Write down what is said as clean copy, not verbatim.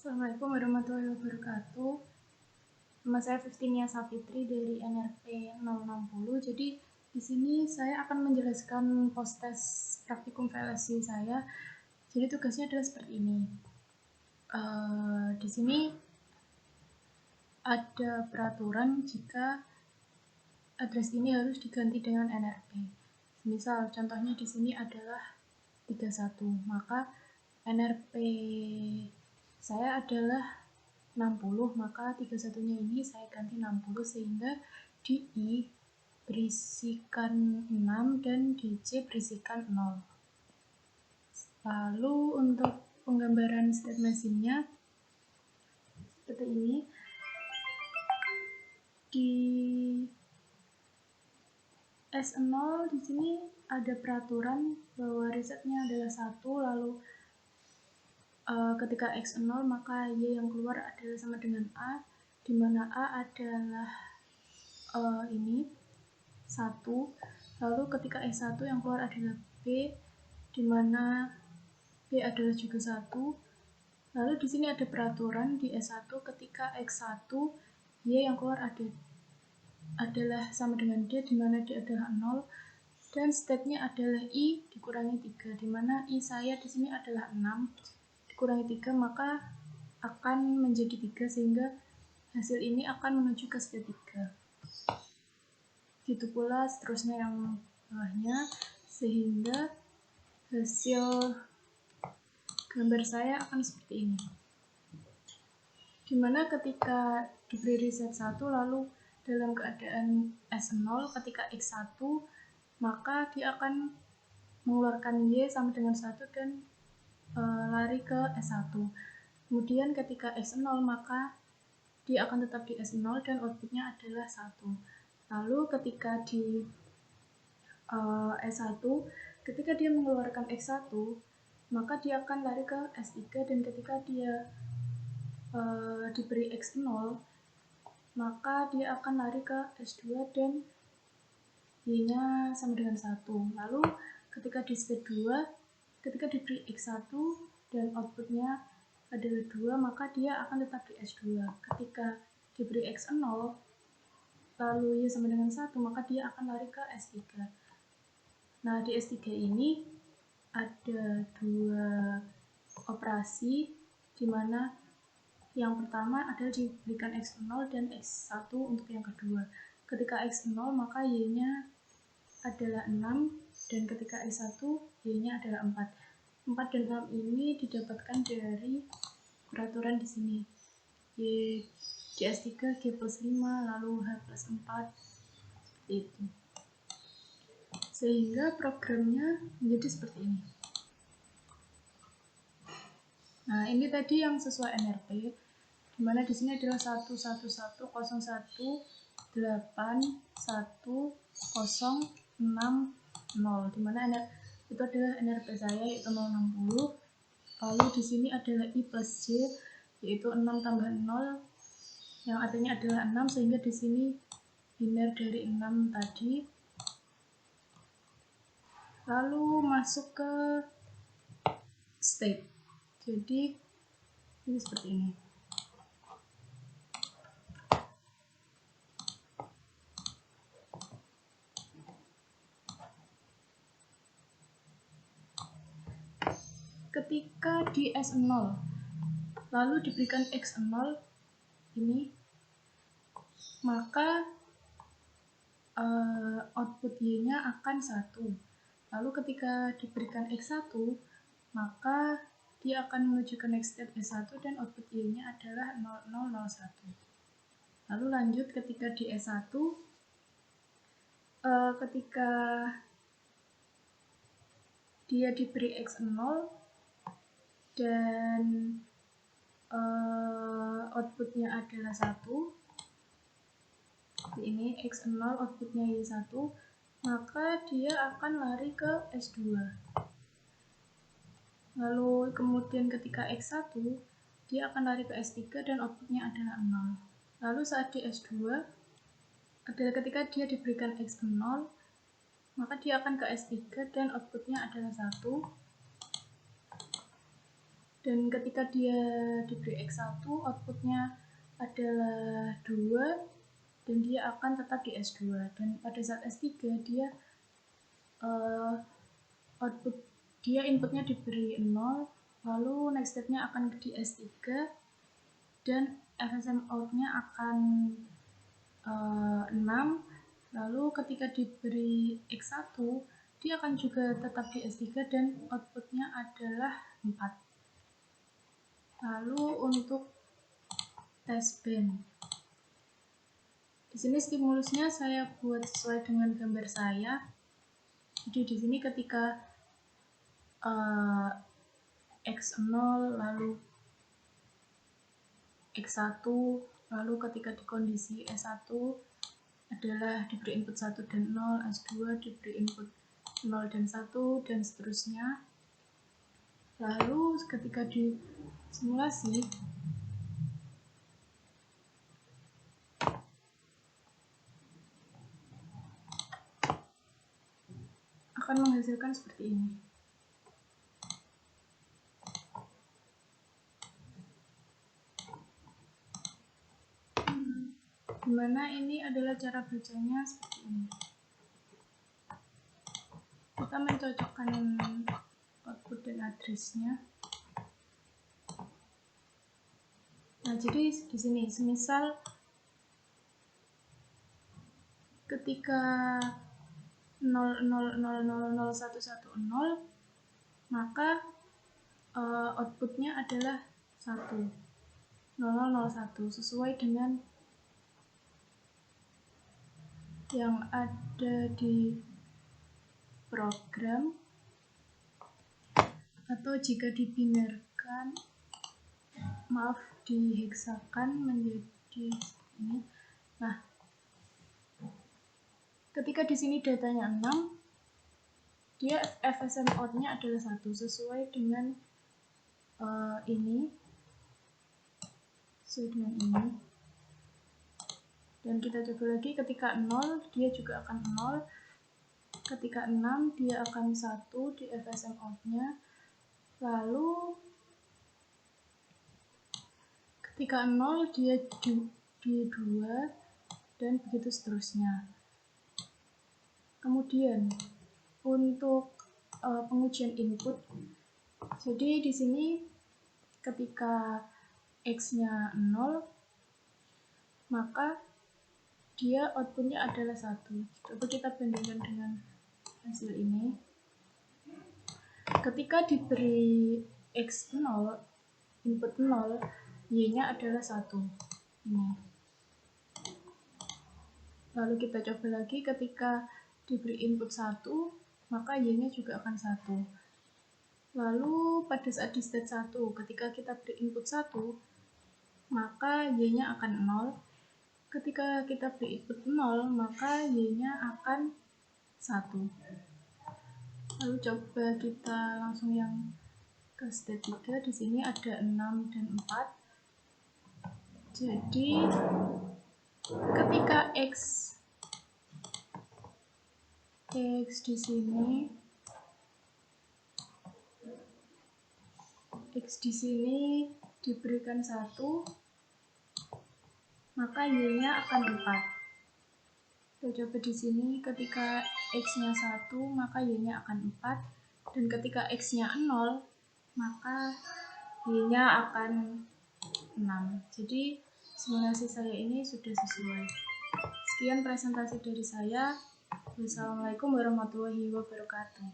Assalamualaikum warahmatullahi wabarakatuh. Nama saya Fiftinia Safitri dari NRP 060. Jadi di sini saya akan menjelaskan post-test praktikum VLSI saya. Jadi tugasnya adalah seperti ini. Di sini ada peraturan jika address ini harus diganti dengan NRP. Misal contohnya di sini adalah 31, maka NRP saya adalah 60, maka 31-nya ini saya ganti 60 sehingga di I berisikan 6 dan di C berisikan 0. Lalu untuk penggambaran state machine-nya seperti ini. Di S0 di sini ada peraturan bahwa resetnya adalah 1, lalu ketika X0 maka Y yang keluar adalah sama dengan A, di mana A adalah ini 1, lalu ketika S1 yang keluar adalah B, di mana B adalah juga 1. Lalu di sini ada peraturan di S1 ketika X1 Y yang keluar adalah sama dengan D, di mana D adalah 0, dan state-nya adalah I dikurangi 3, di mana I saya di sini adalah 6 dikurangi 3, maka akan menjadi 3 sehingga hasil ini akan menuju ke state 3. Gitu pula seterusnya yang bawahnya, sehingga hasil gambar saya akan seperti ini. Dimana ketika diberi reset 1 lalu dalam keadaan S0 ketika X1 maka dia akan mengeluarkan Y sama dengan 1 dan lari ke S1. Kemudian ketika X0 maka dia akan tetap di S0 dan outputnya adalah 1. Lalu ketika di S1 ketika dia mengeluarkan X1 maka dia akan lari ke S3, dan ketika dia diberi X0 maka dia akan lari ke S2 dan Y-nya sama dengan 1. Lalu ketika di state 2 ketika diberi X1 dan outputnya adalah 2 maka dia akan tetap di S2. Ketika diberi X0 lalu Y sama dengan 1 maka dia akan lari ke S3. Nah di S3 ini ada 2 operasi, di mana yang pertama adalah diberikan X0 dan X1 untuk yang kedua. Ketika X0 maka Y-nya adalah 6, dan ketika X1 Y-nya adalah 4. 4 dan 6 ini didapatkan dari peraturan di sini. Y di S3 G plus 5 lalu H plus 4 seperti itu. Sehingga programnya menjadi seperti ini. Nah, ini tadi yang sesuai NRP, dimana di sini adalah 11101811060, dimana itu adalah NRP saya yaitu 060. Lalu di sini adalah I plus J yaitu 6 tambah 0 yang artinya adalah 6, sehingga di sini biner dari 6 tadi. Lalu masuk ke state. Jadi ini seperti ini. Ketika di S0 lalu diberikan X0 ini, maka output Y-nya akan 1. Lalu ketika diberikan X1 maka dia akan menuju ke next step S1 dan output Y-nya adalah 0001. Lalu lanjut ketika di S1 ketika dia diberi X0 dan outputnya adalah 1, ini X0 outputnya Y1, maka dia akan lari ke S2. Lalu kemudian ketika X1 dia akan lari ke S3 dan outputnya adalah 0. Lalu saat di S2 adalah ketika dia diberikan X0 maka dia akan ke S3 dan outputnya adalah 1. Dan ketika dia diberi X1, outputnya adalah 2, dan dia akan tetap di S2. Dan pada saat S3 dia inputnya diberi 0, lalu next stepnya akan di S3, dan FSM outnya akan 6. Lalu ketika diberi X1, dia akan juga tetap di S3 dan outputnya adalah 4. Lalu untuk tes band, di sini stimulusnya saya buat sesuai dengan gambar saya. Jadi di sini ketika X0 lalu X1, lalu ketika di kondisi S1 adalah diberi input 1 dan 0, S2 diberi input 0 dan 1, dan seterusnya. Lalu ketika di simulasi akan menghasilkan seperti ini. Dimana ini adalah cara bacanya seperti ini. Kita mencocokkan output dan addressnya. Nah, jadi di sini semisal ketika 0,0000110, maka outputnya adalah 1, 0001, sesuai dengan yang ada di program, atau jika dibinarkan, diheksakan menjadi ini. Nah, ketika di sini datanya 6, dia FSM out-nya adalah 1, sesuai dengan ini. Dan kita coba lagi, ketika 0 dia juga akan 0, ketika 6 dia akan 1 di FSM out-nya, lalu ketika 0 dia di 2, dan begitu seterusnya. Kemudian untuk pengujian input, jadi di sini ketika X-nya 0, maka dia outputnya adalah 1. Coba kita bandingkan dengan hasil ini. Ketika diberi X0, input 0, Y-nya adalah 1. Ini. Lalu kita coba lagi, ketika diberi input 1, maka Y-nya juga akan 1. Lalu pada saat di state 1, ketika kita beri input 1, maka Y-nya akan 0. Ketika kita beri input 0, maka Y-nya akan 1. Lalu coba kita langsung yang ke state 3. Di sini ada 6 dan 4. Jadi ketika X di sini, X di sini diberikan 1, maka Y-nya akan 4. Kita coba di sini, ketika X-nya 1, maka Y-nya akan 4. Dan ketika X-nya 0, maka Y-nya akan 6. Jadi simulasi saya ini sudah sesuai. Sekian presentasi dari saya. Wassalamualaikum warahmatullahi wabarakatuh.